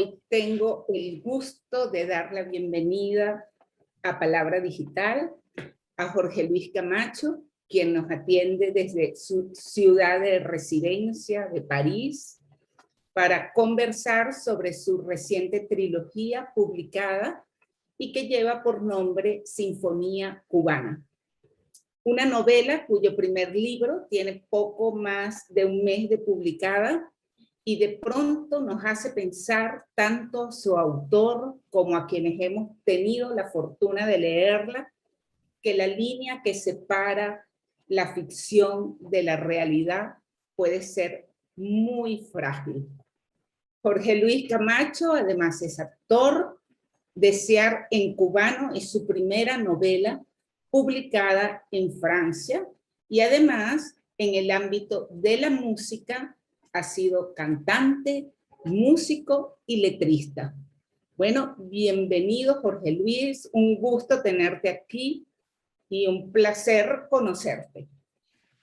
Hoy tengo el gusto de dar la bienvenida a Palabra Digital a Jorge Luis Camacho, quien nos atiende desde su ciudad de residencia de París, para conversar sobre su reciente trilogía publicada y que lleva por nombre Sinfonía Cubana. Una novela cuyo primer libro tiene poco más de un mes de publicada y de pronto nos hace pensar tanto a su autor como a quienes hemos tenido la fortuna de leerla, que la línea que separa la ficción de la realidad puede ser muy frágil. Jorge Luis Camacho, además, es actor. Desear en cubano es su primera novela publicada en Francia y además en el ámbito de la música ha sido cantante, músico y letrista. Bueno, bienvenido Jorge Luis, un gusto tenerte aquí y un placer conocerte.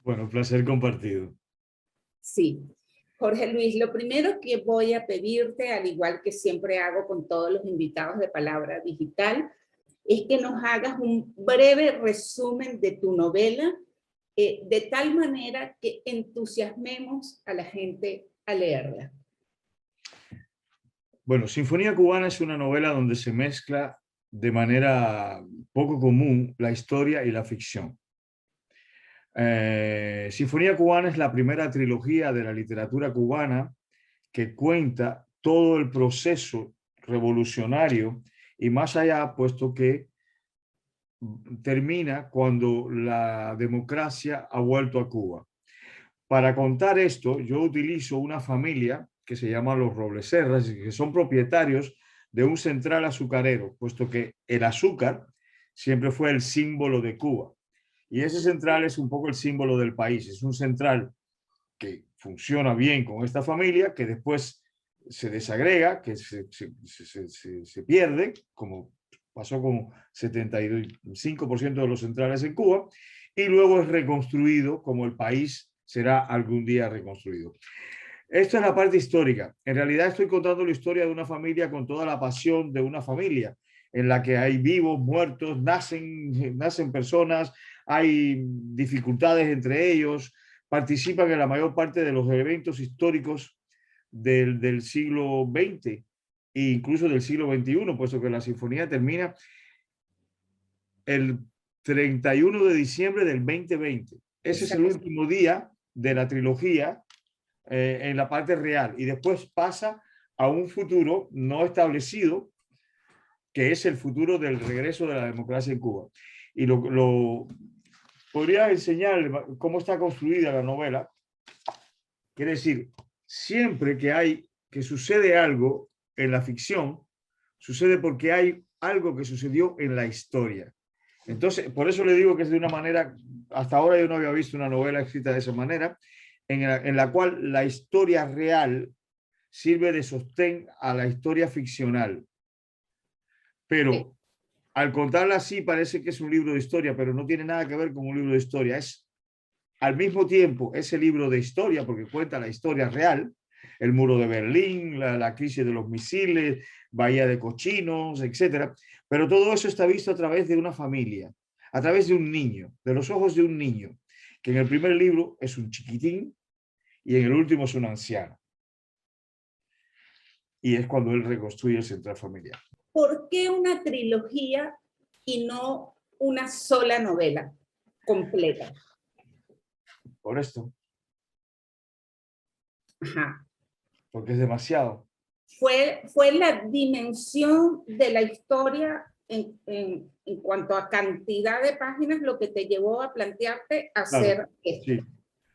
Bueno, un placer compartido. Sí. Jorge Luis, lo primero que voy a pedirte, al igual que siempre hago con todos los invitados de Palabra Digital, es que nos hagas un breve resumen de tu novela, de tal manera que entusiasmemos a la gente a leerla. Bueno, Sinfonía Cubana es una novela donde se mezcla de manera poco común la historia y la ficción. Sinfonía Cubana es la primera trilogía de la literatura cubana que cuenta todo el proceso revolucionario y más allá, puesto que termina cuando la democracia ha vuelto a Cuba. Para contar esto, yo utilizo una familia que se llama los Robles Serras, que son propietarios de un central azucarero, puesto que el azúcar siempre fue el símbolo de Cuba. Y ese central es un poco el símbolo del país. Es un central que funciona bien con esta familia, que después se desagrega, que se pierde, como pasó con 75% de los centrales en Cuba, y luego es reconstruido como el país será algún día reconstruido. Esto es la parte histórica. En realidad estoy contando la historia de una familia con toda la pasión de una familia, en la que hay vivos, muertos, nacen personas, hay dificultades entre ellos, participan en la mayor parte de los eventos históricos del siglo XX e incluso del siglo XXI, puesto que la sinfonía termina el 31 de diciembre del 2020. Ese es el último día de la trilogía en la parte real y después pasa a un futuro no establecido, que es el futuro del regreso de la democracia en Cuba. Y podría enseñar cómo está construida la novela. Quiere decir, siempre que sucede algo en la ficción, sucede porque hay algo que sucedió en la historia. Entonces, por eso le digo que es de una manera, hasta ahora yo no había visto una novela escrita de esa manera, en la cual la historia real sirve de sostén a la historia ficcional. Pero al contarla así parece que es un libro de historia, pero no tiene nada que ver con un libro de historia. Es al mismo tiempo ese libro de historia, porque cuenta la historia real, el muro de Berlín, la crisis de los misiles, Bahía de Cochinos, etcétera. Pero todo eso está visto a través de una familia, a través de un niño, de los ojos de un niño, que en el primer libro es un chiquitín y en el último es un anciano. Y es cuando él reconstruye el central familiar. ¿Por qué una trilogía y no una sola novela completa? Por esto. Ajá. Porque es demasiado. Fue la dimensión de la historia en cuanto a cantidad de páginas lo que te llevó a plantearte hacer Claro, esto. sí.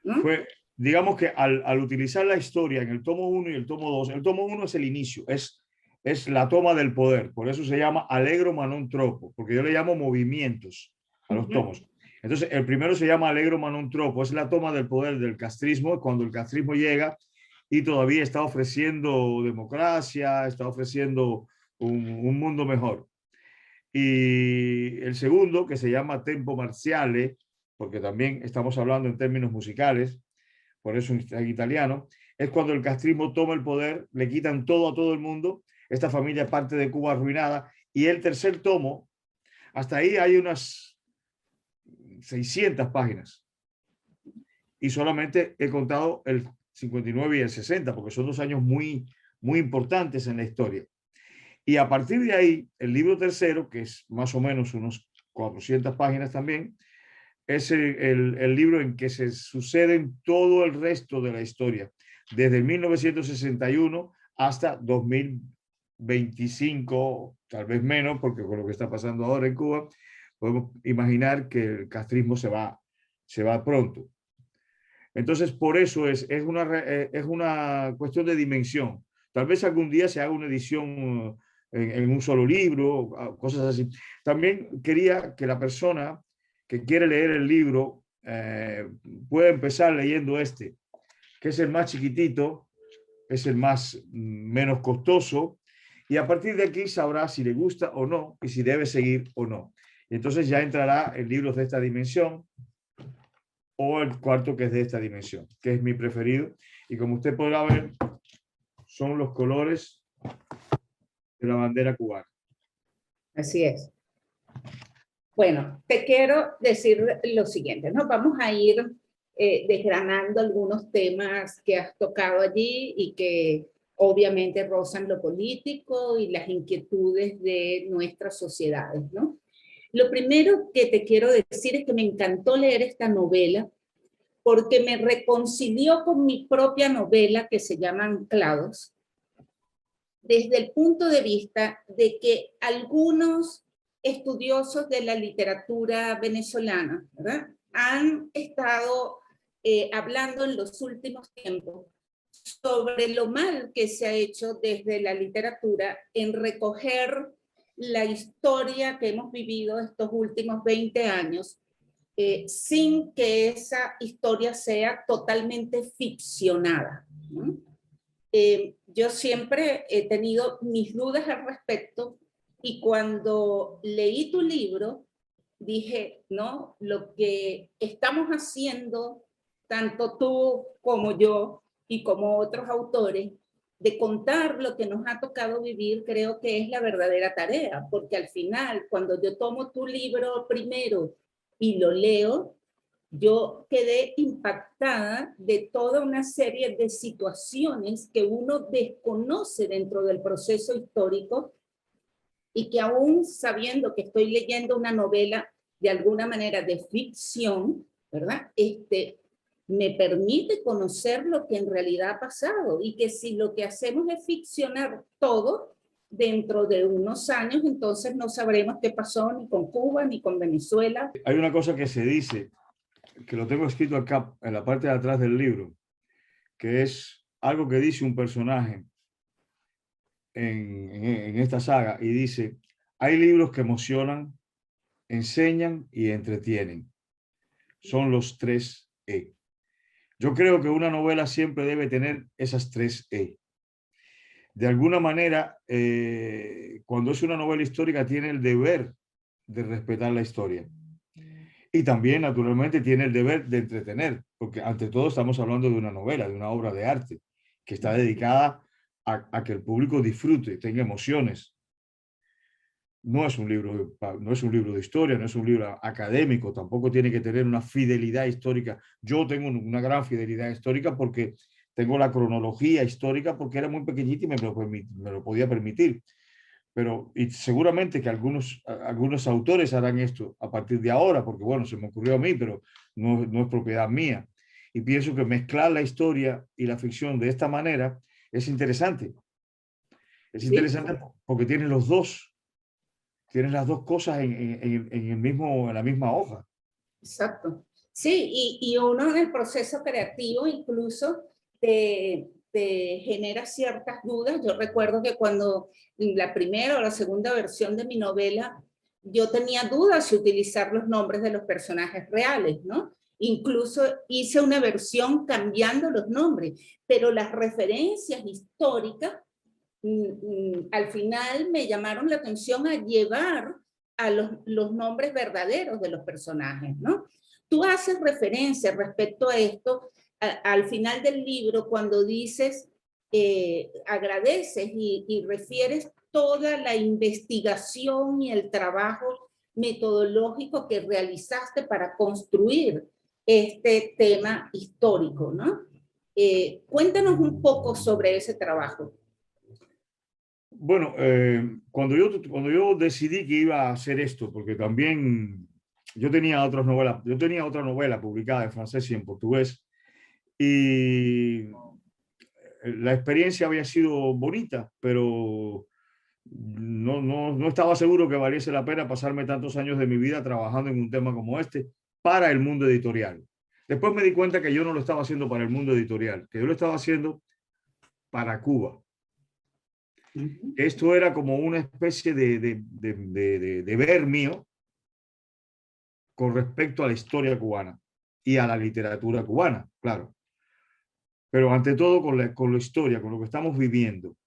¿Mm? Fue, digamos que al utilizar la historia en el tomo 1 y el tomo 2, el tomo 1 es el inicio, es la toma del poder, por eso se llama Allegro ma non troppo, porque yo le llamo movimientos a los tomos. Entonces, el primero se llama Allegro ma non troppo, es la toma del poder del castrismo, cuando el castrismo llega y todavía está ofreciendo democracia, está ofreciendo un mundo mejor. Y el segundo, que se llama Tempo Marziale, porque también estamos hablando en términos musicales, por eso en italiano, es cuando el castrismo toma el poder, le quitan todo a todo el mundo, esta familia es parte de Cuba arruinada, y el tercer tomo, hasta ahí hay unas 600 páginas. Y solamente he contado el 59 y el 60, porque son 2 años muy importantes en la historia. Y a partir de ahí, el libro tercero, que es más o menos unos 400 páginas también, es el libro en que se suceden todo el resto de la historia, desde 1961 hasta 2025, tal vez menos, porque con lo que está pasando ahora en Cuba, podemos imaginar que el castrismo se va pronto. Entonces, por eso es una cuestión de dimensión. Tal vez algún día se haga una edición en un solo libro, cosas así. También quería que la persona que quiere leer el libro pueda empezar leyendo este, que es el más chiquitito, es el menos costoso, y a partir de aquí sabrá si le gusta o no y si debe seguir o no. Y entonces ya entrará en libros de esta dimensión, o el cuarto, que es de esta dimensión, que es mi preferido. Y como usted podrá ver, son los colores de la bandera cubana. Así es. Bueno, te quiero decir lo siguiente, ¿no? Vamos a ir desgranando algunos temas que has tocado allí y que obviamente rozan lo político y las inquietudes de nuestras sociedades, ¿no? Lo primero que te quiero decir es que me encantó leer esta novela porque me reconcilió con mi propia novela que se llama Anclados, desde el punto de vista de que algunos estudiosos de la literatura venezolana, ¿verdad?, han estado hablando en los últimos tiempos sobre lo mal que se ha hecho desde la literatura en recoger la historia que hemos vivido estos últimos 20 años sin que esa historia sea totalmente ficcionada, ¿no? Yo siempre he tenido mis dudas al respecto y cuando leí tu libro dije, no, lo que estamos haciendo, tanto tú como yo y como otros autores, de contar lo que nos ha tocado vivir, creo que es la verdadera tarea, porque al final, cuando yo tomo tu libro primero y lo leo, yo quedé impactada de toda una serie de situaciones que uno desconoce dentro del proceso histórico y que aún sabiendo que estoy leyendo una novela de alguna manera de ficción, ¿verdad? Me permite conocer lo que en realidad ha pasado y que si lo que hacemos es ficcionar todo, dentro de unos años entonces no sabremos qué pasó ni con Cuba ni con Venezuela. Hay una cosa que se dice, que lo tengo escrito acá en la parte de atrás del libro, que es algo que dice un personaje en esta saga, y dice: hay libros que emocionan, enseñan y entretienen. Son los 3 E. Yo creo que una novela siempre debe tener esas 3 E. De alguna manera, cuando es una novela histórica, tiene el deber de respetar la historia. Y también, naturalmente, tiene el deber de entretener, porque ante todo estamos hablando de una novela, de una obra de arte, que está dedicada a que el público disfrute, tenga emociones. No es un libro de historia, no es un libro académico, tampoco tiene que tener una fidelidad histórica. Yo tengo una gran fidelidad histórica porque tengo la cronología histórica, porque era muy pequeñita y me lo podía permitir. Pero y seguramente que algunos autores harán esto a partir de ahora, porque bueno, se me ocurrió a mí, pero no es propiedad mía. Y pienso que mezclar la historia y la ficción de esta manera es interesante. Es interesante, ¿sí?, porque tienes las dos cosas en la misma hoja. Exacto. Sí, y uno en el proceso creativo incluso te genera ciertas dudas. Yo recuerdo que cuando la primera o la segunda versión de mi novela, yo tenía dudas si utilizar los nombres de los personajes reales, ¿no? Incluso hice una versión cambiando los nombres, pero las referencias históricas al final me llamaron la atención a llevar a los nombres verdaderos de los personajes, ¿no? Tú haces referencia respecto a esto al final del libro cuando dices agradeces y refieres toda la investigación y el trabajo metodológico que realizaste para construir este tema histórico, ¿no? Cuéntanos un poco sobre ese trabajo. Bueno, cuando yo decidí que iba a hacer esto, porque también yo tenía otras novelas, yo tenía otra novela publicada en francés y en portugués, y la experiencia había sido bonita, pero no estaba seguro que valiese la pena pasarme tantos años de mi vida trabajando en un tema como este para el mundo editorial. Después me di cuenta que yo no lo estaba haciendo para el mundo editorial, que yo lo estaba haciendo para Cuba. Esto era como una especie de deber mío con respecto a la historia cubana y a la literatura cubana, claro. Pero ante todo con la historia, con lo que estamos viviendo.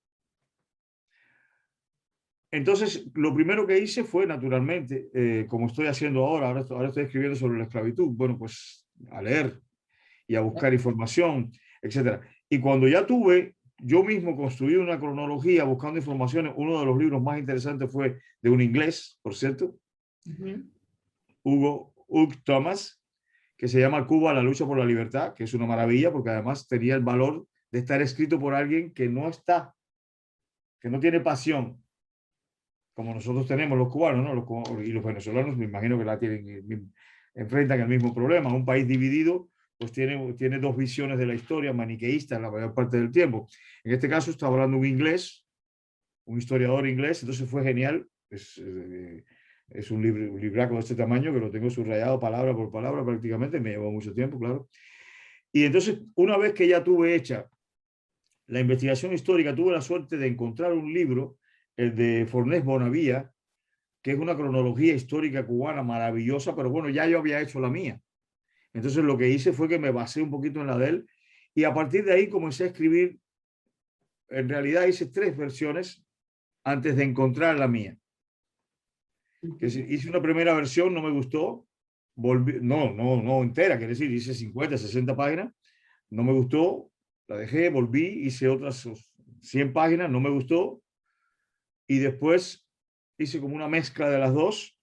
Entonces, lo primero que hice fue, naturalmente, como estoy haciendo ahora estoy escribiendo sobre la esclavitud, bueno, pues a leer y a buscar información, etcétera. Y cuando ya tuve, yo mismo construí una cronología buscando informaciones, uno de los libros más interesantes fue de un inglés, por cierto, Hugh Thomas, que se llama Cuba, la lucha por la libertad, que es una maravilla porque además tenía el valor de estar escrito por alguien que no está, que no tiene pasión, como nosotros tenemos los cubanos, ¿no? Y los venezolanos, me imagino que la tienen, enfrentan el mismo problema. Un país dividido, pues tiene dos visiones de la historia, maniqueístas la mayor parte del tiempo. En este caso está hablando un inglés, un historiador inglés, entonces fue genial. Es un libraco de este tamaño que lo tengo subrayado palabra por palabra prácticamente, me llevó mucho tiempo, claro. Y entonces, una vez que ya tuve hecha la investigación histórica, tuve la suerte de encontrar un libro, el de Fornés Bonavía, que es una cronología histórica cubana maravillosa, pero bueno, ya yo había hecho la mía. Entonces lo que hice fue que me basé un poquito en la de él y a partir de ahí comencé a escribir. En realidad hice tres versiones antes de encontrar la mía. Que hice una primera versión, no me gustó, volví, no entera, quiere decir, hice 50, 60 páginas, no me gustó, la dejé, volví, hice otras 100 páginas, no me gustó, y después hice como una mezcla de las dos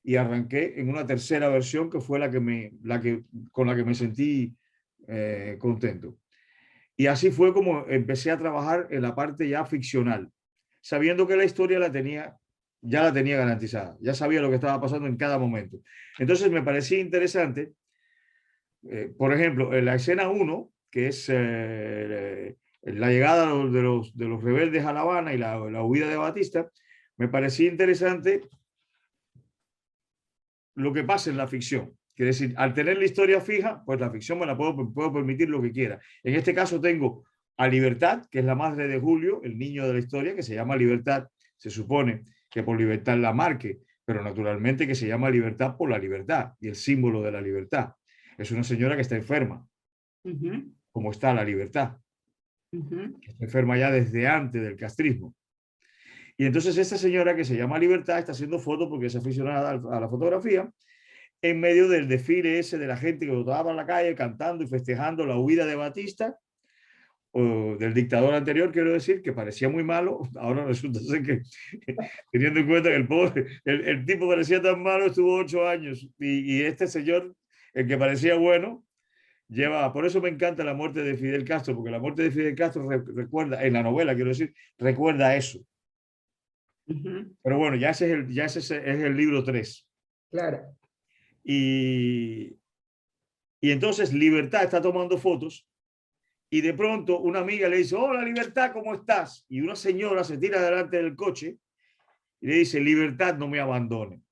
y arranqué en una tercera versión que fue con la que me sentí contento. Y así fue como empecé a trabajar en la parte ya ficcional, sabiendo que la historia ya la tenía garantizada, ya sabía lo que estaba pasando en cada momento. Entonces me parecía interesante, por ejemplo, en la escena 1, que es la llegada de los rebeldes a La Habana y la huida de Batista, me parecía interesante lo que pasa en la ficción. Quiere decir, al tener la historia fija, pues la ficción me la puedo permitir lo que quiera. En este caso tengo a Libertad, que es la madre de Julio, el niño de la historia, que se llama Libertad. Se supone que por libertad la marque, pero naturalmente que se llama Libertad por la libertad y el símbolo de la libertad. Es una señora que está enferma, como está la libertad, que está enferma ya desde antes del castrismo. Y entonces esta señora que se llama Libertad está haciendo fotos porque es aficionada a la fotografía en medio del desfile ese de la gente que estaba en la calle cantando y festejando la huida de Batista, o del dictador anterior, quiero decir, que parecía muy malo. Ahora resulta ser que, teniendo en cuenta que el tipo parecía tan malo, estuvo 8 años y este señor, el que parecía bueno, por eso me encanta la muerte de Fidel Castro, porque la muerte de Fidel Castro recuerda, en la novela, quiero decir, recuerda eso. Pero bueno, ya ese es el libro 3. Claro. Y entonces Libertad está tomando fotos y de pronto una amiga le dice, hola Libertad, ¿cómo estás? Y una señora se tira delante del coche y le dice, Libertad, no me abandone.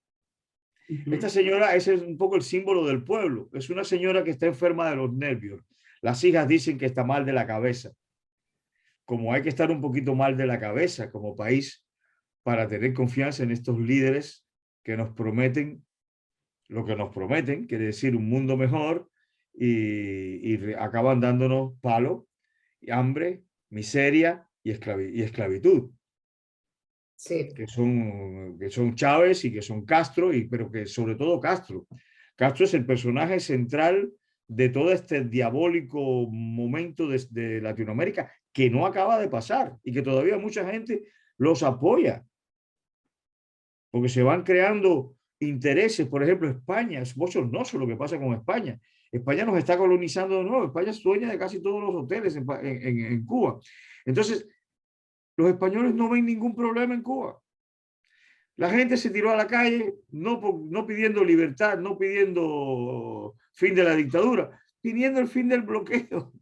Esta señora ese es un poco el símbolo del pueblo. Es una señora que está enferma de los nervios. Las hijas dicen que está mal de la cabeza. Como hay que estar un poquito mal de la cabeza como país para tener confianza en estos líderes que nos prometen lo que nos prometen, quiere decir un mundo mejor, y acaban dándonos palo, hambre, miseria y esclavitud. Sí. Que son Chávez y que son Castro, pero que sobre todo Castro. Castro es el personaje central de todo este diabólico momento de Latinoamérica que no acaba de pasar y que todavía mucha gente los apoya, porque se van creando intereses. Por ejemplo, España, es bochornoso lo que pasa con España. España nos está colonizando de nuevo. España es dueña de casi todos los hoteles en Cuba. Entonces, los españoles no ven ningún problema en Cuba. La gente se tiró a la calle no pidiendo libertad, no pidiendo fin de la dictadura, pidiendo el fin del bloqueo.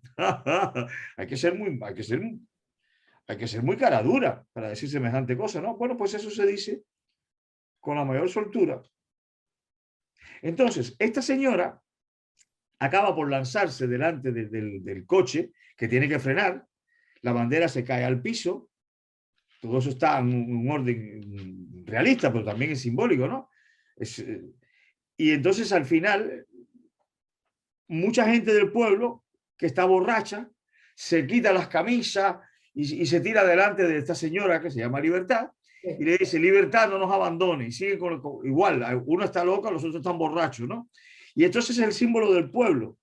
hay que ser muy cara dura para decir semejante cosa, ¿no? Bueno, pues eso se dice con la mayor soltura. Entonces, esta señora acaba por lanzarse delante del coche que tiene que frenar, la bandera se cae al piso, todo eso está en un orden realista, pero también es simbólico, ¿no? Y entonces al final, mucha gente del pueblo que está borracha se quita las camisas y se tira delante de esta señora que se llama Libertad y le dice: Libertad, no nos abandone. Y sigue igual, uno está loco, los otros están borrachos, ¿no? Y entonces es el símbolo del pueblo,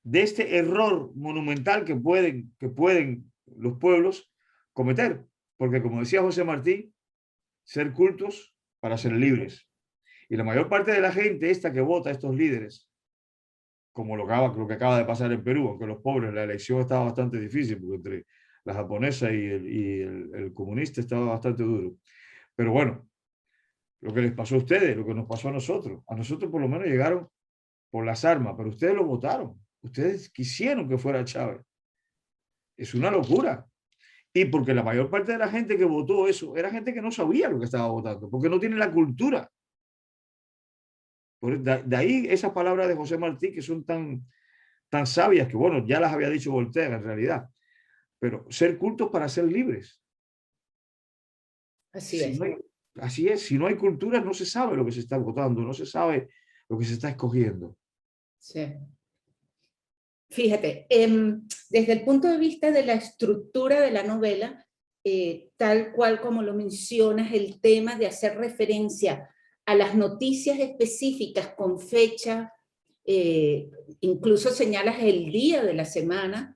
de este error monumental que pueden los pueblos cometer. Porque como decía José Martí, ser cultos para ser libres. Y la mayor parte de la gente esta que vota a estos líderes, como lo que acaba de pasar en Perú, aunque los pobres, la elección estaba bastante difícil, porque entre la japonesa y el comunista estaba bastante duro. Pero bueno, lo que les pasó a ustedes, lo que nos pasó a nosotros por lo menos llegaron por las armas, pero ustedes lo votaron, ustedes quisieron que fuera Chávez. Es una locura. Y porque la mayor parte de la gente que votó eso era gente que no sabía lo que estaba votando, porque no tiene la cultura. De ahí esas palabras de José Martí que son tan sabias, que bueno, ya las había dicho Voltaire en realidad, pero ser cultos para ser libres. Así es. Así es, si no hay cultura no se sabe lo que se está votando, no se sabe lo que se está escogiendo. Sí. Fíjate, desde el punto de vista de la estructura de la novela, tal cual como lo mencionas, el tema de hacer referencia a las noticias específicas con fecha, incluso señalas el día de la semana,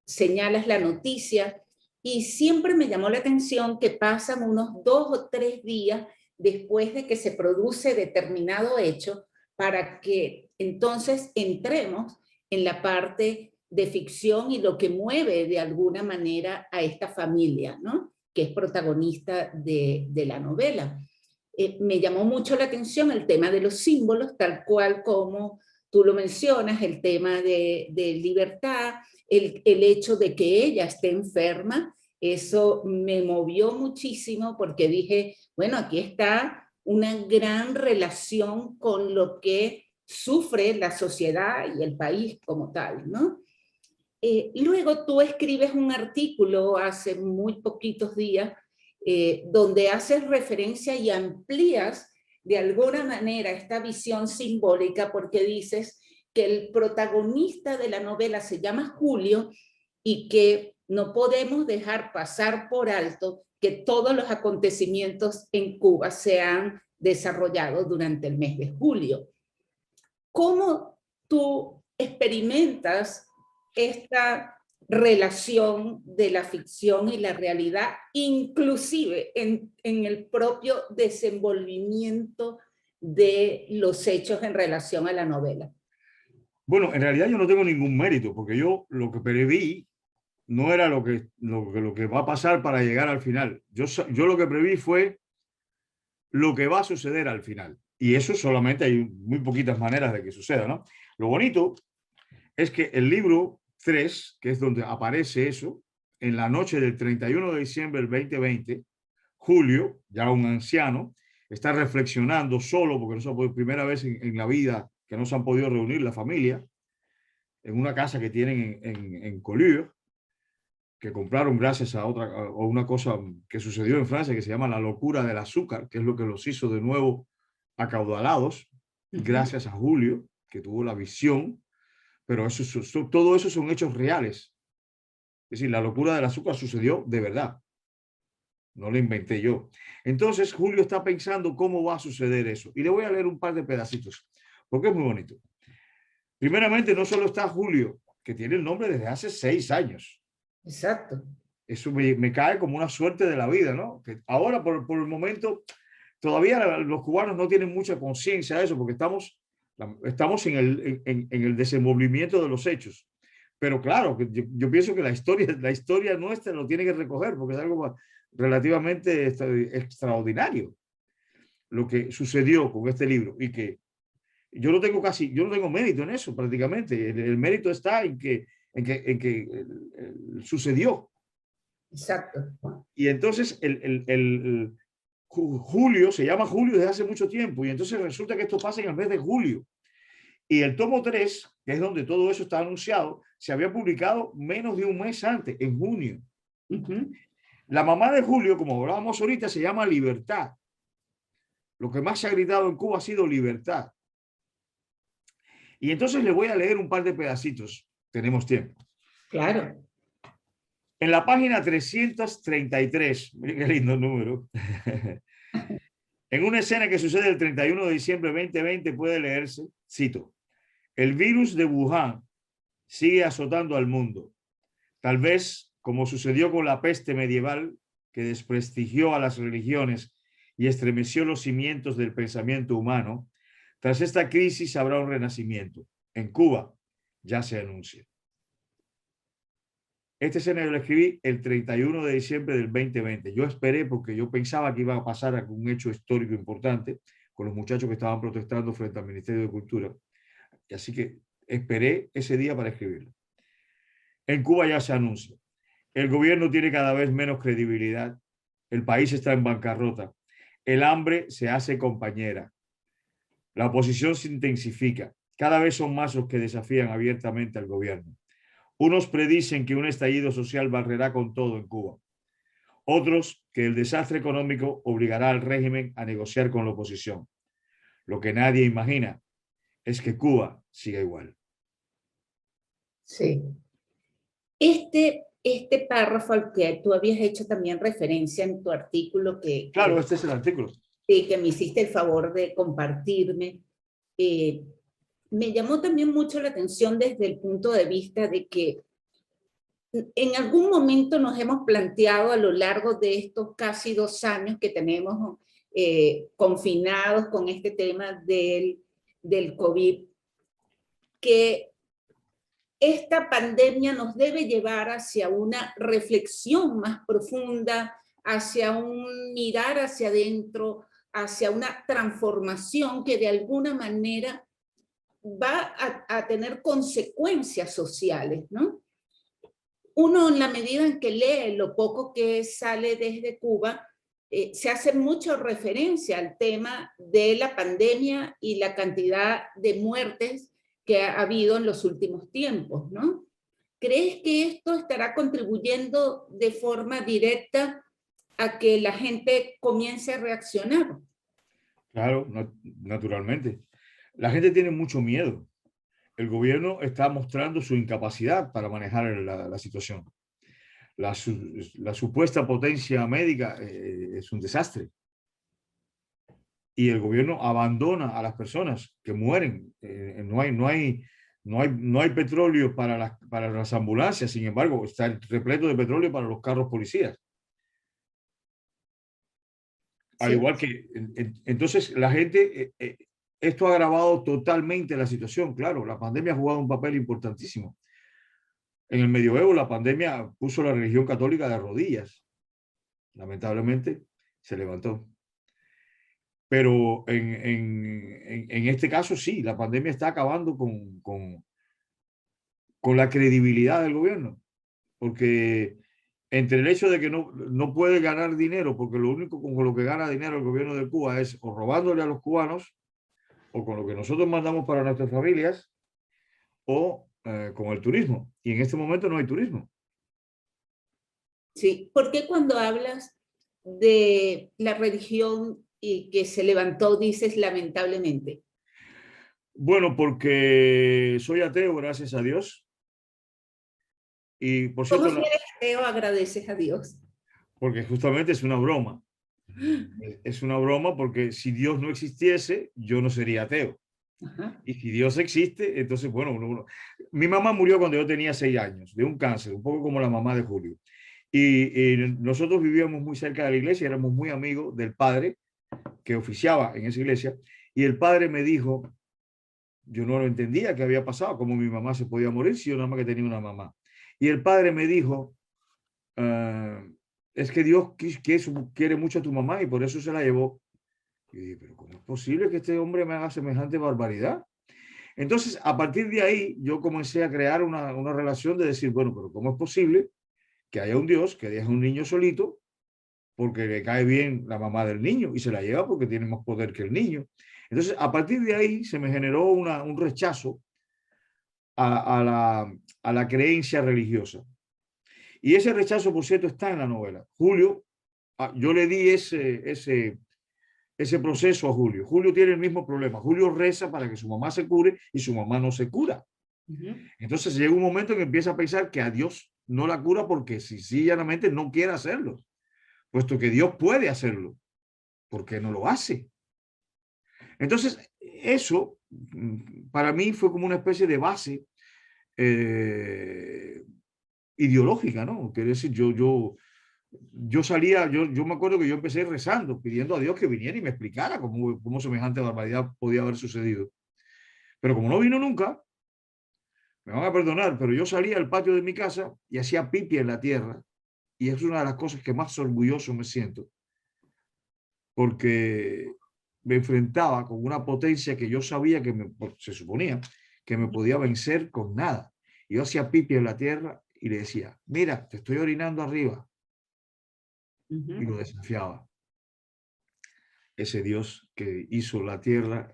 señalas la noticia, y siempre me llamó la atención que pasan unos 2 o 3 días después de que se produce determinado hecho para que entonces entremos en la parte de ficción y lo que mueve de alguna manera a esta familia, ¿no? Que es protagonista de la novela. Me llamó mucho la atención el tema de los símbolos, tal cual como tú lo mencionas, el tema de libertad, el hecho de que ella esté enferma, eso me movió muchísimo porque dije, bueno, aquí está una gran relación con lo que sufre la sociedad y el país como tal, ¿no? Luego tú escribes un artículo hace muy poquitos días donde haces referencia y amplías de alguna manera esta visión simbólica porque dices que el protagonista de la novela se llama Julio y que no podemos dejar pasar por alto que todos los acontecimientos en Cuba se han desarrollado durante el mes de julio. ¿Cómo tú experimentas esta relación de la ficción y la realidad, inclusive en el propio desenvolvimiento de los hechos en relación a la novela? Bueno, en realidad yo no tengo ningún mérito, porque yo lo que preví no era lo que va a pasar para llegar al final. Yo lo que preví fue lo que va a suceder al final. Y eso solamente hay muy poquitas maneras de que suceda, ¿no? Lo bonito es que el libro 3, que es donde aparece eso, en la noche del 31 de diciembre del 2020, Julio, ya un anciano, está reflexionando solo, porque no es por primera vez en la vida que no se han podido reunir la familia, en una casa que tienen en Collioure, que compraron gracias a una cosa que sucedió en Francia que se llama la locura del azúcar, que es lo que los hizo de nuevo acaudalados, gracias a Julio, que tuvo la visión, pero todo eso son hechos reales. Es decir, la locura del azúcar sucedió de verdad, no lo inventé yo. Entonces Julio está pensando cómo va a suceder eso. Y le voy a leer un par de pedacitos, porque es muy bonito. Primeramente, no solo está Julio, que tiene el nombre desde hace 6 años. Exacto. Eso me cae como una suerte de la vida, ¿no? Que ahora, por el momento, todavía los cubanos no tienen mucha conciencia de eso, porque estamos en el desenvolvimiento de los hechos. Pero claro, que yo pienso que la historia nuestra lo tiene que recoger, porque es algo relativamente extraordinario lo que sucedió con este libro, y que yo no tengo mérito en eso prácticamente. El mérito está en que sucedió. Exacto. Y entonces Julio se llama Julio desde hace mucho tiempo, y entonces resulta que esto pasa en el mes de julio. Y el tomo 3, que es donde todo eso está anunciado, se había publicado menos de un mes antes, en junio. La mamá de Julio, como hablábamos ahorita, se llama Libertad. Lo que más se ha gritado en Cuba ha sido libertad. Y entonces le voy a leer un par de pedacitos. Tenemos tiempo. Claro. En la página 333, miren qué lindo número, en una escena que sucede el 31 de diciembre de 2020 puede leerse, cito, el virus de Wuhan sigue azotando al mundo. Tal vez, como sucedió con la peste medieval, que desprestigió a las religiones y estremeció los cimientos del pensamiento humano, tras esta crisis habrá un renacimiento. En Cuba ya se anuncia. Este escenario lo escribí el 31 de diciembre del 2020. Yo esperé porque yo pensaba que iba a pasar algún hecho histórico importante con los muchachos que estaban protestando frente al Ministerio de Cultura. Y así que esperé ese día para escribirlo. En Cuba ya se anuncia. El gobierno tiene cada vez menos credibilidad. El país está en bancarrota. El hambre se hace compañera. La oposición se intensifica. Cada vez son más los que desafían abiertamente al gobierno. Unos predicen que un estallido social barrerá con todo en Cuba. Otros que el desastre económico obligará al régimen a negociar con la oposición. Lo que nadie imagina es que Cuba siga igual. Sí. Este párrafo al que tú habías hecho también referencia en tu artículo Claro, este es el artículo. que me hiciste el favor de compartirme, me llamó también mucho la atención desde el punto de vista de que en algún momento nos hemos planteado a lo largo de estos casi 2 años que tenemos confinados con este tema del COVID, que esta pandemia nos debe llevar hacia una reflexión más profunda, hacia un mirar hacia adentro, hacia una transformación que de alguna manera va a tener consecuencias sociales, ¿no? Uno, en la medida en que lee lo poco que sale desde Cuba, se hace mucha referencia al tema de la pandemia y la cantidad de muertes que ha habido en los últimos tiempos, ¿no? ¿Crees que esto estará contribuyendo de forma directa a que la gente comience a reaccionar? Claro, naturalmente. La gente tiene mucho miedo. El gobierno está mostrando su incapacidad para manejar la situación. La supuesta potencia médica es un desastre. Y el gobierno abandona a las personas que mueren. No hay petróleo para las ambulancias, sin embargo, está repleto de petróleo para los carros policías. Al Sí. igual que, entonces, la gente, esto ha agravado totalmente la situación. Claro, la pandemia ha jugado un papel importantísimo. En el medioevo, la pandemia puso a la religión católica de rodillas. Lamentablemente, se levantó. Pero en este caso, sí, la pandemia está acabando con la credibilidad del gobierno. Porque entre el hecho de que no puede ganar dinero, porque lo único con lo que gana dinero el gobierno de Cuba es o robándole a los cubanos, o con lo que nosotros mandamos para nuestras familias, o con el turismo. Y en este momento no hay turismo. Sí, ¿por qué cuando hablas de la religión y que se levantó dices lamentablemente? Bueno, porque soy ateo, gracias a Dios. Y por ¿Cómo cierto, si eres ateo agradeces a Dios? porque justamente es una broma. Es una broma porque si Dios no existiese, yo no sería ateo. Ajá. Y si Dios existe, entonces, bueno, mi mamá murió cuando yo tenía 6 años, de un cáncer, un poco como la mamá de Julio. Y nosotros vivíamos muy cerca de la iglesia, éramos muy amigos del padre que oficiaba en esa iglesia. Y el padre me dijo, yo no lo entendía qué había pasado, cómo mi mamá se podía morir si yo nada más que tenía una mamá. Y el padre me dijo, es que Dios quiere mucho a tu mamá y por eso se la llevó. Y dije, pero ¿cómo es posible que este hombre me haga semejante barbaridad? Entonces, a partir de ahí, yo comencé a crear una relación de decir, bueno, pero ¿cómo es posible que haya un Dios que deja a un niño solito porque le cae bien la mamá del niño y se la lleva porque tiene más poder que el niño? Entonces, a partir de ahí se me generó un rechazo a la creencia religiosa. Y ese rechazo, por cierto, está en la novela. Julio, yo le di ese proceso a Julio. Julio tiene el mismo problema. Julio reza para que su mamá se cure y su mamá no se cura. Entonces llega un momento en que empieza a pensar que a Dios no la cura porque sencillamente no quiere hacerlo, puesto que Dios puede hacerlo. ¿Por qué no lo hace? Entonces, eso para mí fue como una especie de base eh, ideológica, ¿no? Quiere decir, yo salía, yo me acuerdo que yo empecé rezando, pidiendo a Dios que viniera y me explicara cómo semejante barbaridad podía haber sucedido. Pero como no vino nunca, me van a perdonar, pero yo salía al patio de mi casa y hacía pipi en la tierra. Y es una de las cosas que más orgulloso me siento, porque me enfrentaba con una potencia que yo sabía se suponía que me podía vencer con nada. Y yo hacía pipi en la tierra y le decía, mira, te estoy orinando arriba. Y lo desafiaba. Ese Dios que hizo la tierra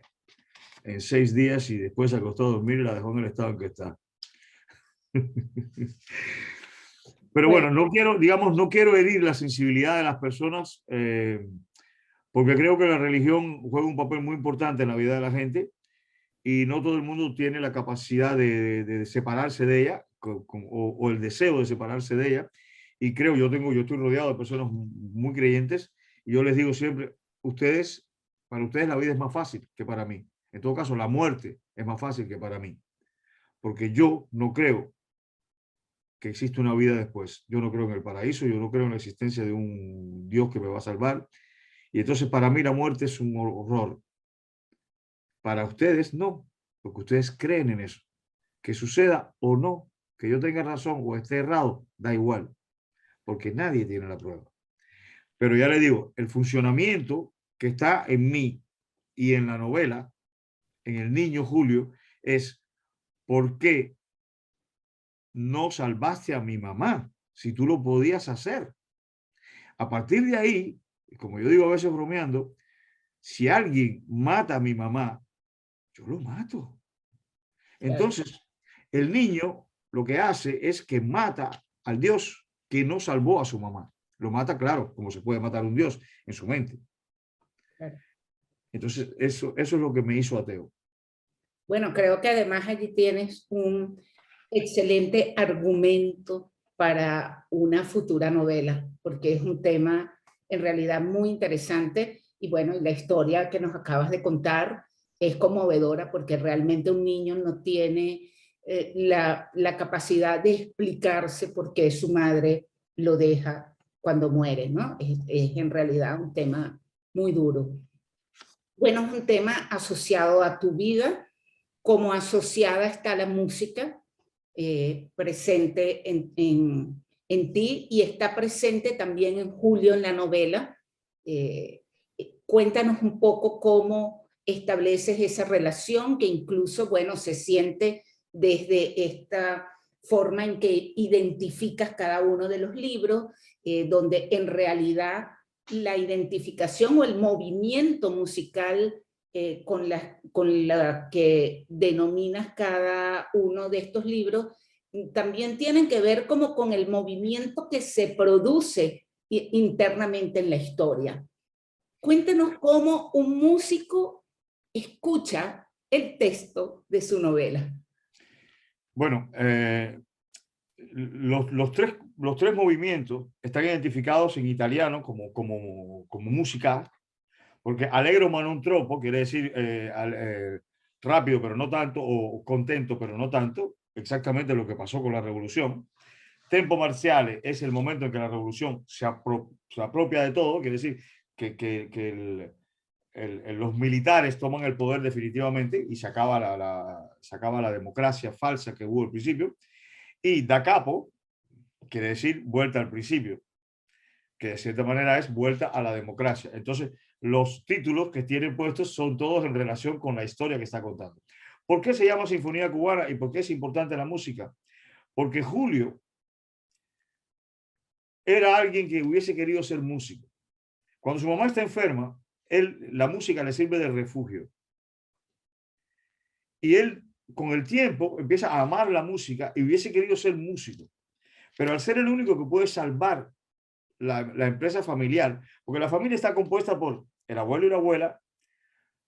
en 6 días y después se acostó a dormir y la dejó en el estado en que está. Pero Bueno, bueno, no quiero, digamos, no quiero herir la sensibilidad de las personas, porque creo que la religión juega un papel muy importante en la vida de la gente y no todo el mundo tiene la capacidad de separarse de ella o el deseo de separarse de ella. Y creo, yo estoy rodeado de personas muy creyentes y yo les digo siempre, para ustedes la vida es más fácil que para mí. En todo caso, la muerte es más fácil que para mí, porque yo no creo que existe una vida después. Yo no creo en el paraíso, yo no creo en la existencia de un Dios que me va a salvar. Y entonces para mí la muerte es un horror. Para ustedes no, porque ustedes creen en eso. Que suceda o no, que yo tenga razón o esté errado, da igual, porque nadie tiene la prueba. Pero ya le digo, el funcionamiento que está en mí y en la novela, en el niño Julio, es ¿por qué no salvaste a mi mamá si tú lo podías hacer? A partir de ahí, como yo digo a veces bromeando, si alguien mata a mi mamá, yo lo mato. claro. Entonces, el niño lo que hace es que mata al Dios que no salvó a su mamá. Lo mata, claro, como se puede matar un Dios en su mente. Claro. Entonces, eso es lo que me hizo ateo. Bueno, creo que además allí tienes un excelente argumento para una futura novela, porque es un tema en realidad muy interesante y bueno, y la historia que nos acabas de contar es conmovedora porque realmente un niño no tiene la capacidad de explicarse por qué su madre lo deja cuando muere, ¿no? Es en realidad un tema muy duro. Bueno, es un tema asociado a tu vida, como asociada está la música presente en ti y está presente también en Julio en la novela. Eh, Cuéntanos un poco cómo estableces esa relación que incluso, bueno, se siente desde esta forma en que identificas cada uno de los libros, donde en realidad la identificación o el movimiento musical con la que denominas cada uno de estos libros, también tienen que ver como con el movimiento que se produce internamente en la historia. Cuéntenos cómo un músico escucha el texto de su novela. Bueno, los tres movimientos están identificados en italiano como música, porque allegro ma non troppo quiere decir rápido, pero no tanto, o contento, pero no tanto, exactamente lo que pasó con la revolución. Tempo marciales es el momento en que la revolución se apropia de todo, quiere decir que los militares toman el poder definitivamente y se acaba la democracia falsa que hubo al principio. Y da capo quiere decir vuelta al principio, que de cierta manera es vuelta a la democracia. Entonces, los títulos que tienen puestos son todos en relación con la historia que está contando. ¿Por qué se llama Sinfonía Cubana y por qué es importante la música? Porque Julio era alguien que hubiese querido ser músico. Cuando su mamá está enferma, la música le sirve de refugio. Y él, con el tiempo, empieza a amar la música y hubiese querido ser músico. Pero al ser el único que puede salvar la empresa familiar, porque la familia está compuesta por el abuelo y la abuela,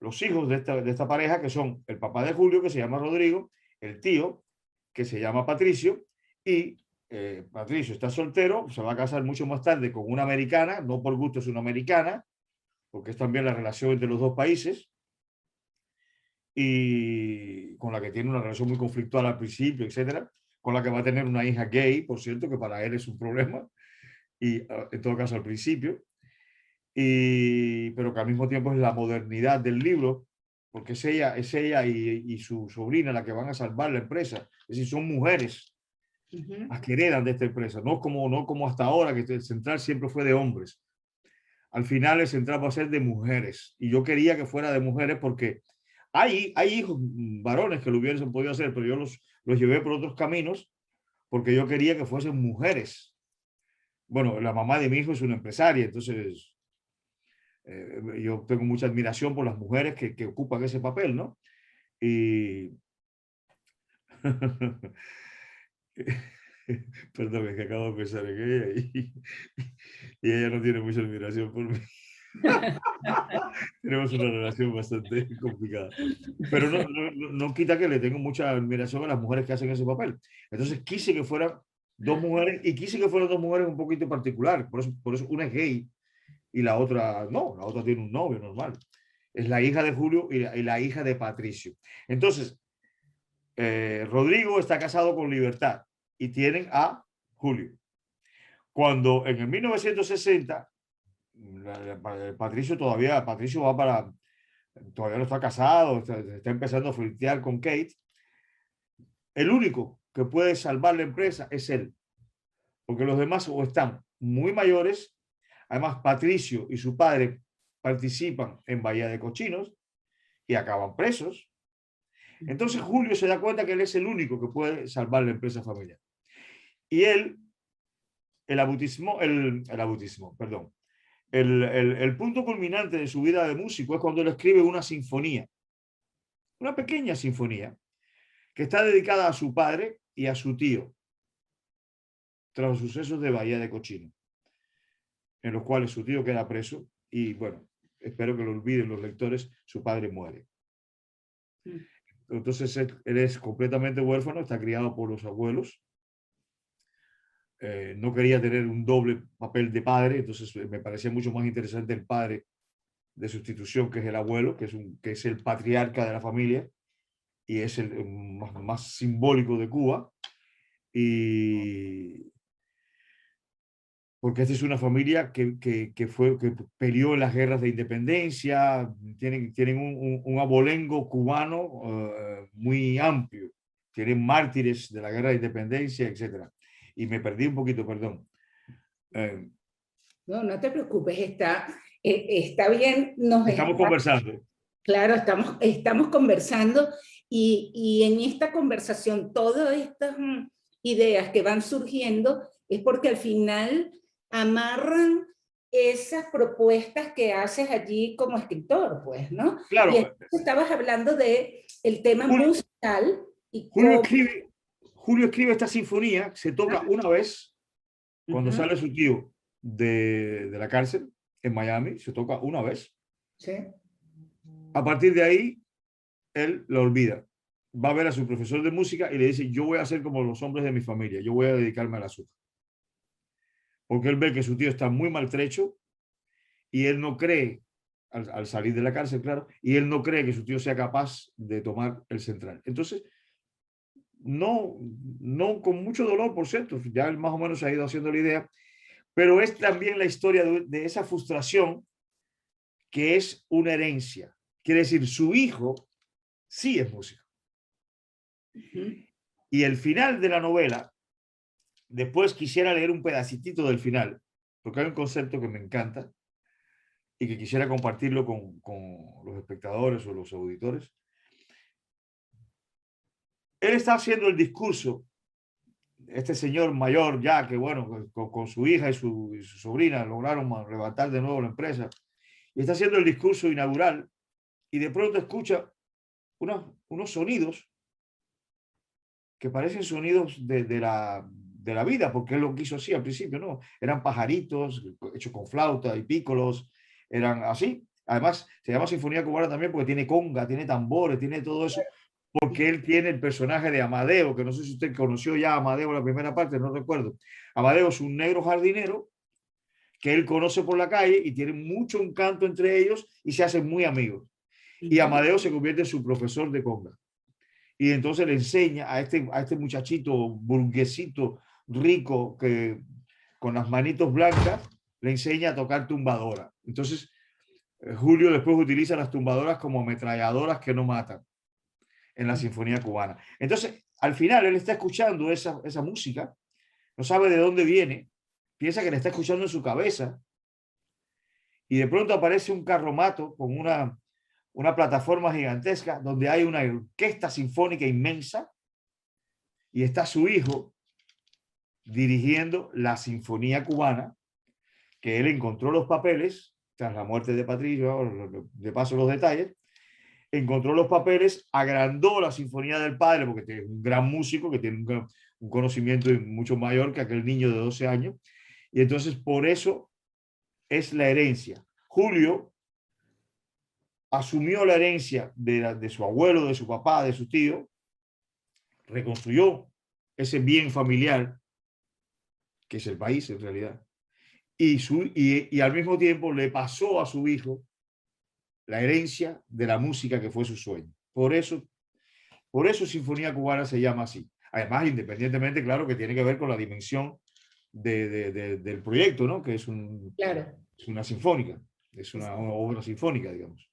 los hijos de esta pareja, que son el papá de Julio, que se llama Rodrigo, el tío, que se llama Patricio, y Patricio está soltero, se va a casar mucho más tarde con una americana, no por gusto es una americana, porque es también la relación entre los dos países, y con la que tiene una relación muy conflictual al principio, etcétera, con la que va a tener una hija gay, por cierto, que para él es un problema, y en todo caso al principio, pero que al mismo tiempo es la modernidad del libro, porque es ella y su sobrina la que van a salvar la empresa. Es decir, son mujeres las que heredan de esta empresa, no como hasta ahora, que el central siempre fue de hombres. Al final el central va a ser de mujeres, y yo quería que fuera de mujeres porque hay hijos varones que lo hubiesen podido hacer, pero yo los llevé por otros caminos porque yo quería que fuesen mujeres. Bueno, la mamá de mi hijo es una empresaria, entonces yo tengo mucha admiración por las mujeres que ocupan ese papel, ¿no? Y perdón, es que acabo de pensar en ella y ella no tiene mucha admiración por mí. Tenemos una relación bastante complicada. Pero no quita que le tengo mucha admiración a las mujeres que hacen ese papel. Entonces quise que fueran dos mujeres, y quise que fueran dos mujeres un poquito particular. Por eso una es gay y la otra no, la otra tiene un novio normal. Es la hija de Julio y la hija de Patricio. Entonces, Rodrigo está casado con Libertad y tienen a Julio. Cuando en el 1960, Patricio todavía no está casado, está empezando a flirtear con Kate. El único que puede salvar la empresa es él, porque los demás o están muy mayores. Además, Patricio y su padre participan en Bahía de Cochinos y acaban presos. Entonces Julio se da cuenta que él es el único que puede salvar la empresa familiar. Y él, perdón, el punto culminante de su vida de músico es cuando él escribe una sinfonía, una pequeña sinfonía, que está dedicada a su padre y a su tío, tras los sucesos de Bahía de Cochinos, en los cuales su tío queda preso y, bueno, espero que lo olviden los lectores, su padre muere. Entonces él es completamente huérfano, está criado por los abuelos. No quería tener un doble papel de padre, entonces me parecía mucho más interesante el padre de sustitución, que es el abuelo, que es el patriarca de la familia y es el más simbólico de Cuba. Y porque esta es una familia que peleó en las guerras de independencia, tienen un abolengo cubano muy amplio, tienen mártires de la guerra de independencia, etc. Y me perdí un poquito, perdón. No, no te preocupes, está bien. Estamos conversando. Claro, estamos conversando y en esta conversación todas estas ideas que van surgiendo es porque al final amarran esas propuestas que haces allí como escritor, pues, ¿no? Claro. Y estabas hablando de el tema musical y Julio escribe esta sinfonía, se toca una vez cuando sale su tío de la cárcel en Miami, se toca una vez. Sí. A partir de ahí, él lo olvida. Va a ver a su profesor de música y le dice: yo voy a ser como los hombres de mi familia, yo voy a dedicarme al azúcar. Porque él ve que su tío está muy maltrecho y él no cree al salir de la cárcel, claro, y él no cree que su tío sea capaz de tomar el central. Entonces, no con mucho dolor, por cierto, ya él más o menos se ha ido haciendo la idea, pero es también la historia de esa frustración que es una herencia. Quiere decir, su hijo sí es músico. Y el final de la novela, después quisiera leer un pedacitito del final, porque hay un concepto que me encanta y que quisiera compartirlo con los espectadores o los auditores. Él está haciendo el discurso, este señor mayor ya, que bueno, con su hija y su sobrina lograron levantar de nuevo la empresa, y está haciendo el discurso inaugural y de pronto escucha unos sonidos que parecen sonidos de la vida, porque él lo quiso así al principio, ¿no? Eran pajaritos hechos con flauta y pícolos, eran así. Además, se llama Sinfonía Cubana también porque tiene conga, tiene tambores, tiene todo eso, porque él tiene el personaje de Amadeo, que no sé si usted conoció ya a Amadeo en la primera parte, no recuerdo. Amadeo es un negro jardinero que él conoce por la calle y tiene mucho encanto entre ellos y se hacen muy amigos. Y Amadeo se convierte en su profesor de conga. Y entonces le enseña a este muchachito burguesito rico que con las manitos blancas le enseña a tocar tumbadora. Entonces Julio después utiliza las tumbadoras como ametralladoras que no matan en la Sinfonía Cubana. Entonces al final él está escuchando esa música, no sabe de dónde viene, piensa que le está escuchando en su cabeza y de pronto aparece un carromato con una plataforma gigantesca donde hay una orquesta sinfónica inmensa y está su hijo dirigiendo la Sinfonía Cubana, que él encontró los papeles, tras la muerte de Patricio, de paso los detalles, encontró los papeles, agrandó la Sinfonía del padre, porque es un gran músico que tiene un conocimiento mucho mayor que aquel niño de 12 años, y entonces por eso es la herencia. Julio asumió la herencia de su abuelo, de su papá, de su tío, reconstruyó ese bien familiar, que es el país en realidad, y al mismo tiempo le pasó a su hijo la herencia de la música que fue su sueño. Por eso Sinfonía Cubana se llama así. Además, independientemente, claro, que tiene que ver con la dimensión del proyecto, ¿no? Que es una sinfónica, es una obra sinfónica, digamos.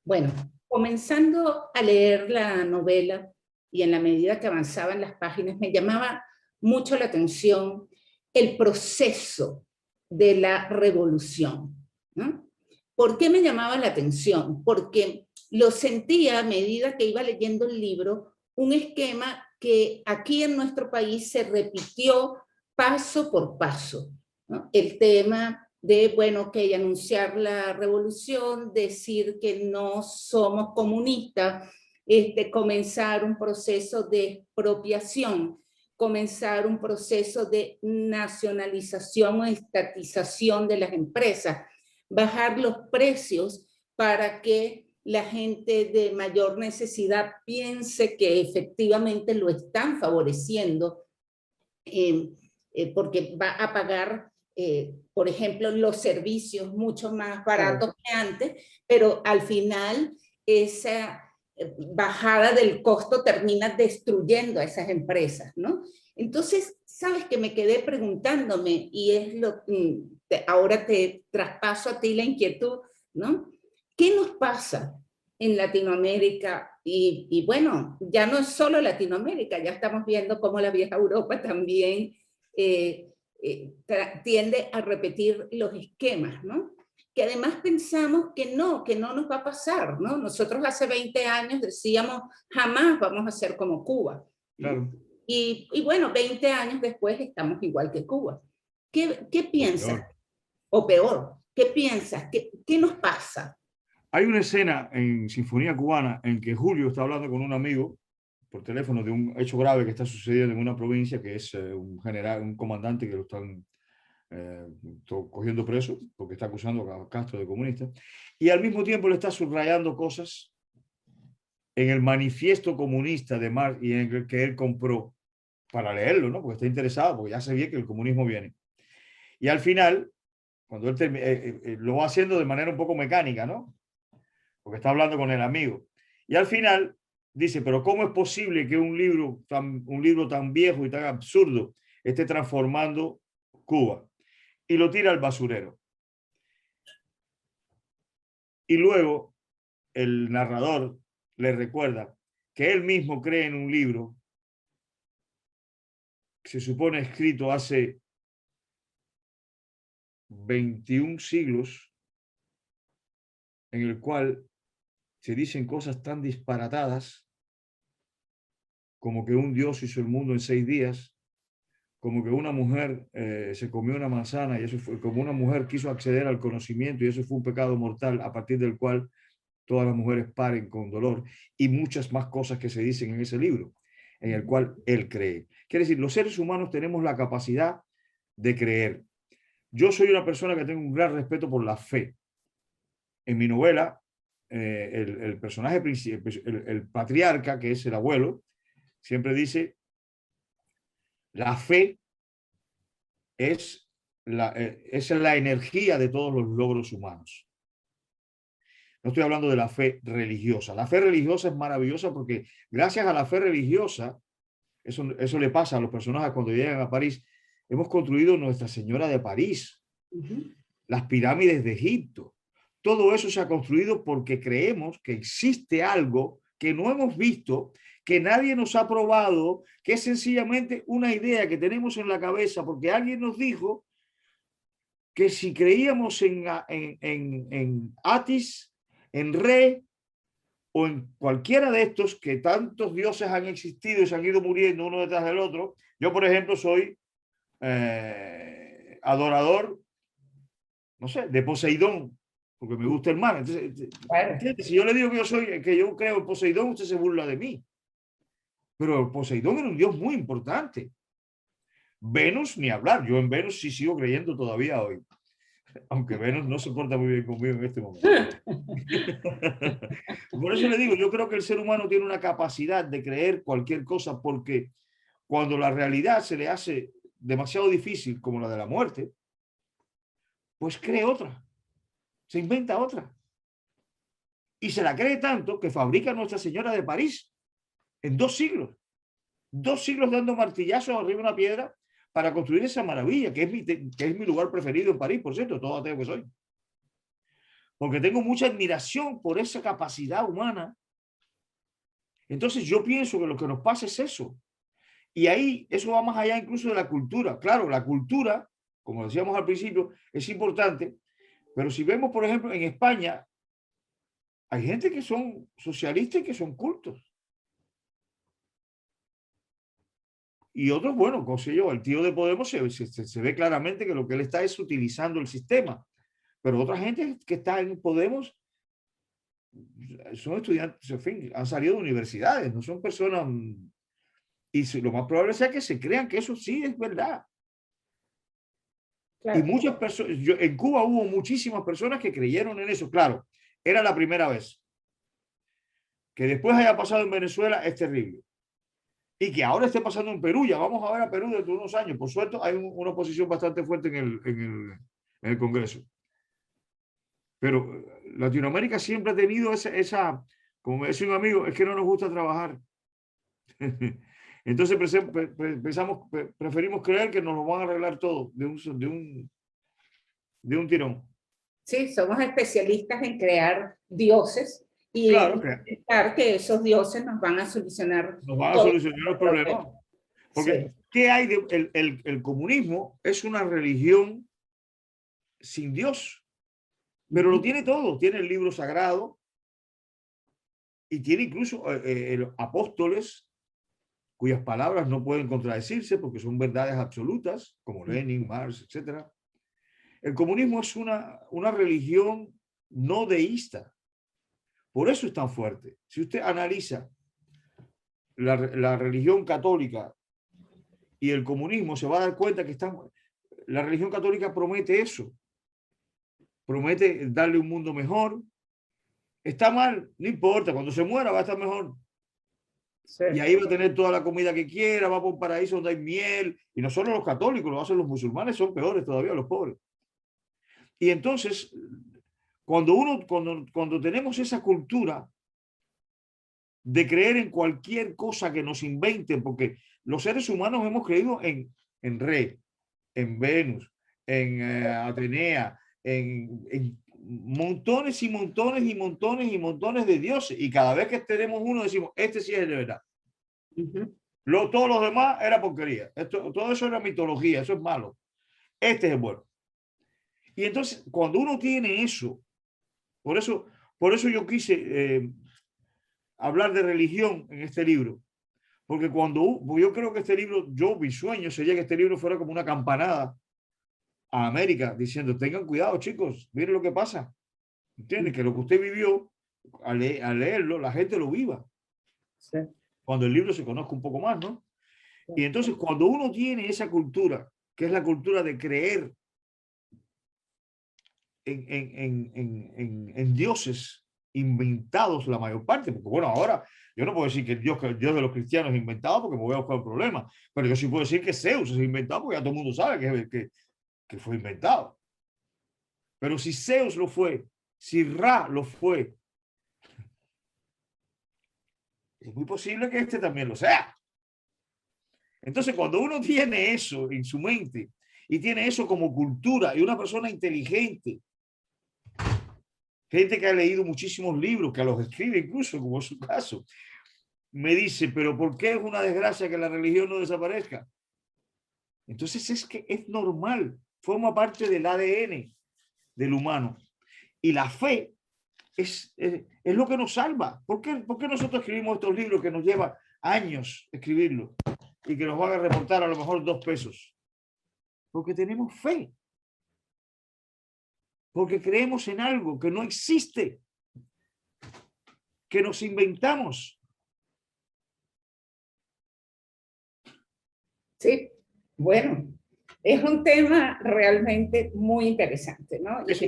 Bueno, comenzando a leer la novela y en la medida que avanzaban las páginas, me llamaba mucho la atención el proceso de la revolución, ¿no? ¿Por qué me llamaba la atención? Porque lo sentía a medida que iba leyendo el libro, un esquema que aquí en nuestro país se repitió paso por paso, ¿no? El tema de, bueno, que anunciar la revolución, decir que no somos comunistas, comenzar un proceso de expropiación, comenzar un proceso de nacionalización o estatización de las empresas, bajar los precios para que la gente de mayor necesidad piense que efectivamente lo están favoreciendo, porque va a pagar, por ejemplo, los servicios mucho más baratos que antes, pero al final esa bajada del costo termina destruyendo a esas empresas, ¿no? Entonces, sabes que me quedé preguntándome, y es ahora te traspaso a ti la inquietud, ¿no? ¿Qué nos pasa en Latinoamérica? Y bueno, ya no es solo Latinoamérica, ya estamos viendo cómo la vieja Europa también tiende a repetir los esquemas, ¿no? Que además pensamos que no nos va a pasar, ¿no? Nosotros hace 20 años decíamos, jamás vamos a ser como Cuba. Claro. Y bueno, 20 años después estamos igual que Cuba. ¿Qué piensas? O peor, ¿qué piensas? ¿Qué nos pasa? Hay una escena en Sinfonía Cubana en que Julio está hablando con un amigo por teléfono de un hecho grave que está sucediendo en una provincia, que es un general, un comandante que lo están cogiendo preso porque está acusando a Castro de comunista, y al mismo tiempo le está subrayando cosas en el manifiesto comunista de Marx y en el que él compró para leerlo, ¿no? Porque está interesado, porque ya se ve que el comunismo viene. Y al final cuando él lo va haciendo de manera un poco mecánica, ¿no? Porque está hablando con el amigo. Y al final dice, pero ¿cómo es posible que un libro tan viejo y tan absurdo esté transformando Cuba? Y lo tira al basurero. Y luego el narrador le recuerda que él mismo cree en un libro que se supone escrito hace 21 siglos, en el cual se dicen cosas tan disparatadas como que un dios hizo el mundo en 6 días, como que una mujer se comió una manzana y eso fue como una mujer quiso acceder al conocimiento y eso fue un pecado mortal a partir del cual todas las mujeres paren con dolor y muchas más cosas que se dicen en ese libro, en el cual él cree. Quiere decir, los seres humanos tenemos la capacidad de creer. Yo soy una persona que tengo un gran respeto por la fe. En mi novela, el personaje, el patriarca, que es el abuelo, siempre dice, la fe es la energía de todos los logros humanos. No estoy hablando de la fe religiosa. La fe religiosa es maravillosa porque gracias a la fe religiosa, eso le pasa a los personajes cuando llegan a París, hemos construido Nuestra Señora de París, las pirámides de Egipto. Todo eso se ha construido porque creemos que existe algo que no hemos visto, que nadie nos ha probado, que es sencillamente una idea que tenemos en la cabeza porque alguien nos dijo que si creíamos en Atis, en Re o en cualquiera de estos que tantos dioses han existido y se han ido muriendo uno detrás del otro. Yo, por ejemplo, soy adorador, no sé, de Poseidón, porque me gusta el mar. Entonces, ¿entiendes? Si yo le digo que yo creo en Poseidón, usted se burla de mí. Pero Poseidón era un dios muy importante. Venus, ni hablar. Yo en Venus sí sigo creyendo todavía hoy. Aunque Venus no se porta muy bien conmigo en este momento. Por eso le digo, yo creo que el ser humano tiene una capacidad de creer cualquier cosa porque cuando la realidad se le hace demasiado difícil, como la de la muerte, pues cree otra, se inventa otra. Y se la cree tanto que fabrica Nuestra Señora de París en 2 siglos. 2 siglos dando martillazos arriba de una piedra para construir esa maravilla, que es mi lugar preferido en París, por cierto, todo ateo que soy. Porque tengo mucha admiración por esa capacidad humana. Entonces yo pienso que lo que nos pasa es eso. Y ahí eso va más allá incluso de la cultura. Claro, la cultura, como decíamos al principio, es importante, pero si vemos, por ejemplo, en España, hay gente que son socialistas y que son cultos. Y otros, bueno, como sé yo, el tío de Podemos se ve claramente que lo que él está es utilizando el sistema. Pero otra gente que está en Podemos son estudiantes, en fin, han salido de universidades, no son personas. Y lo más probable sea que se crean que eso sí es verdad. Claro. Y muchas personas, en Cuba hubo muchísimas personas que creyeron en eso. Claro, era la primera vez. Que después haya pasado en Venezuela es terrible. Y que ahora esté pasando en Perú, ya vamos a ver a Perú dentro de unos años. Por suerte hay una oposición bastante fuerte en el Congreso. Pero Latinoamérica siempre ha tenido esa, como me decía un amigo, es que no nos gusta trabajar. Entonces preferimos creer que nos lo van a arreglar todo de un tirón. Sí, somos especialistas en crear dioses y claro, pensar que esos dioses nos van a solucionar los problemas. Porque, sí. ¿Qué hay el comunismo? Es una religión sin Dios, pero lo tiene todo. Tiene el libro sagrado y tiene incluso apóstoles cuyas palabras no pueden contradecirse porque son verdades absolutas, como Lenin, Marx, etc. El comunismo es una religión no deísta. Por eso es tan fuerte. Si usted analiza la religión católica y el comunismo, se va a dar cuenta que la religión católica promete eso. Promete darle un mundo mejor. Está mal, no importa, cuando se muera va a estar mejor. Sí. Y ahí va a tener toda la comida que quiera, va por un paraíso donde hay miel. Y no solo los católicos, lo hacen los musulmanes, son peores todavía los pobres. Y entonces, cuando tenemos esa cultura de creer en cualquier cosa que nos inventen, porque los seres humanos hemos creído en Re, en Venus, en Atenea, en montones y montones y montones y montones de dioses. Y cada vez que tenemos uno decimos, este sí es de verdad. Todos los demás era porquería. Todo eso era mitología, eso es malo. Este es el bueno. Y entonces, cuando uno tiene eso, por eso yo quise hablar de religión en este libro. Porque yo creo que este libro, mi sueño sería que este libro fuera como una campanada a América, diciendo, tengan cuidado, chicos, miren lo que pasa. ¿Entiendes? Que lo que usted vivió, al leerlo, la gente lo viva. Sí. Cuando el libro se conozca un poco más, ¿no? Y entonces, cuando uno tiene esa cultura, que es la cultura de creer en dioses inventados la mayor parte, porque bueno, ahora yo no puedo decir que el Dios de los cristianos es inventado porque me voy a buscar un problema, pero yo sí puedo decir que Zeus es inventado porque ya todo el mundo sabe que fue inventado. Pero si Zeus lo fue, si Ra lo fue, es muy posible que este también lo sea. Entonces, cuando uno tiene eso en su mente y tiene eso como cultura y una persona inteligente, gente que ha leído muchísimos libros, que los escribe incluso, como es su caso, me dice, pero ¿por qué es una desgracia que la religión no desaparezca? Entonces es que es normal, forma parte del ADN del humano. Y la fe es lo que nos salva. ¿Por qué nosotros escribimos estos libros que nos lleva años escribirlos y que nos van a reportar a lo mejor 2 pesos? Porque tenemos fe. Porque creemos en algo que no existe, que nos inventamos. Sí, bueno, es un tema realmente muy interesante, ¿no? Es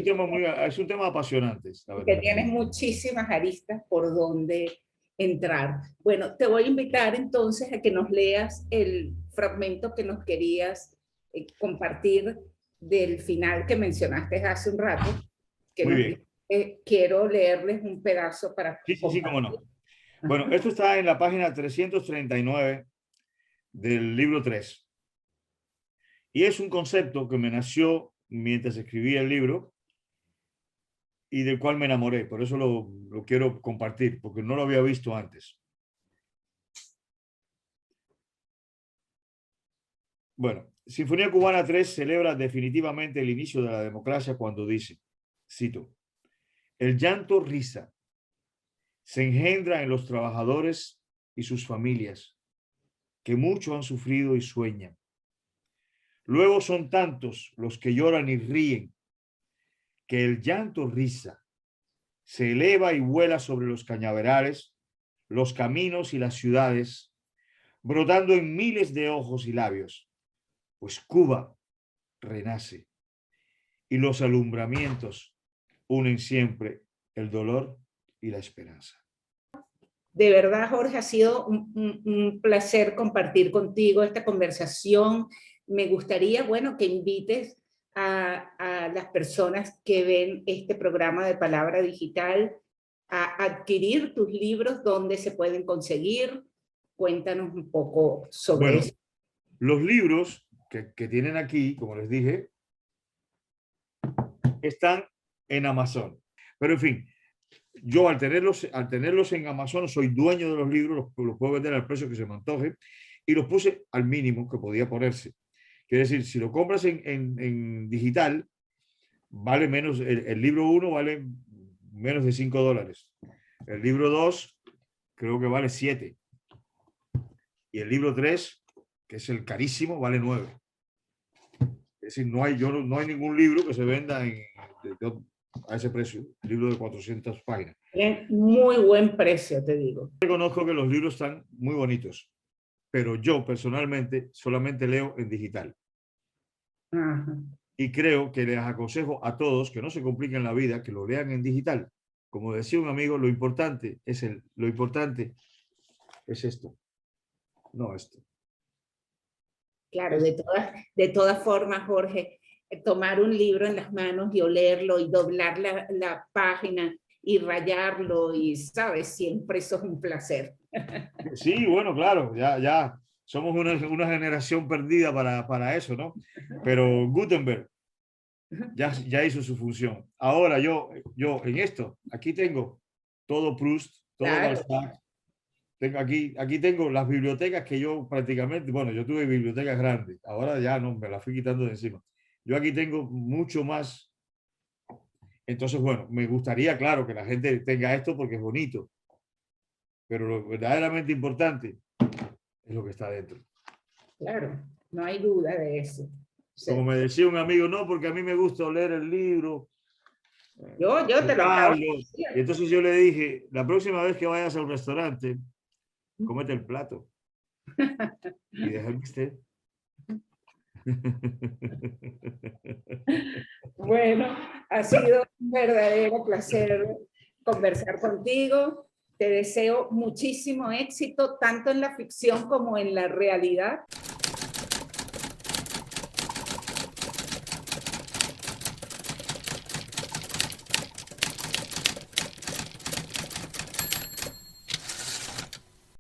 un tema apasionante, la verdad. Que tienes muchísimas aristas por donde entrar. Bueno, te voy a invitar entonces a que nos leas el fragmento que nos querías compartir del final que mencionaste hace un rato. Que Muy bien. Quiero leerles un pedazo para Sí, cómo no. Bueno, esto está en la página 339 del libro 3. Y es un concepto que me nació mientras escribía el libro y del cual me enamoré. Por eso lo quiero compartir, porque no lo había visto antes. Bueno, Sinfonía Cubana 3 celebra definitivamente el inicio de la democracia cuando dice, cito, el llanto risa se engendra en los trabajadores y sus familias, que mucho han sufrido y sueñan. Luego son tantos los que lloran y ríen, que el llanto risa se eleva y vuela sobre los cañaverales, los caminos y las ciudades, brotando en miles de ojos y labios, pues Cuba renace y los alumbramientos unen siempre el dolor y la esperanza. De verdad, Jorge, ha sido un placer compartir contigo esta conversación. Me gustaría, bueno, que invites a las personas que ven este programa de Palabra Digital a adquirir tus libros, dónde se pueden conseguir. Cuéntanos un poco sobre eso. Los libros que tienen aquí, como les dije, están en Amazon. Pero en fin, yo al tenerlos en Amazon soy dueño de los libros, los puedo vender al precio que se me antoje y los puse al mínimo que podía ponerse. Quiere decir, si lo compras en digital, vale menos, el libro 1 vale menos de $5. El libro 2 creo que vale 7. Y el libro 3, que es el carísimo, vale 9. Es decir, no hay ningún libro que se venda a ese precio, el libro de 400 páginas. Tienen muy buen precio, te digo. Reconozco que los libros están muy bonitos, pero yo personalmente solamente leo en digital. Ajá. Y creo que les aconsejo a todos que no se compliquen la vida, que lo lean en digital. Como decía un amigo, lo importante es esto, no esto. Claro, de todas formas, Jorge, tomar un libro en las manos y olerlo y doblar la página y rayarlo y, ¿sabes? Siempre eso es un placer. Sí, bueno, claro, ya somos una generación perdida para eso, ¿no? Pero Gutenberg ya hizo su función. Ahora yo en esto, aquí tengo todo Proust, todo Claro, Balzac. Aquí tengo las bibliotecas que yo prácticamente, bueno, yo tuve bibliotecas grandes, ahora ya no, me las fui quitando de encima. Yo aquí tengo mucho más. Entonces, bueno, me gustaría, claro, que la gente tenga esto porque es bonito, pero lo verdaderamente importante es lo que está dentro. claro, no hay duda de eso. Como Sí. me decía un amigo, no, porque a mí me gusta leer el libro, Yo te lo acabo de tocarlo. decir. Y entonces yo le dije, la próxima vez que vayas a un restaurante, cómete el plato y déjame que esté. Bueno, ha sido un verdadero placer conversar contigo. Te deseo muchísimo éxito, tanto en la ficción como en la realidad.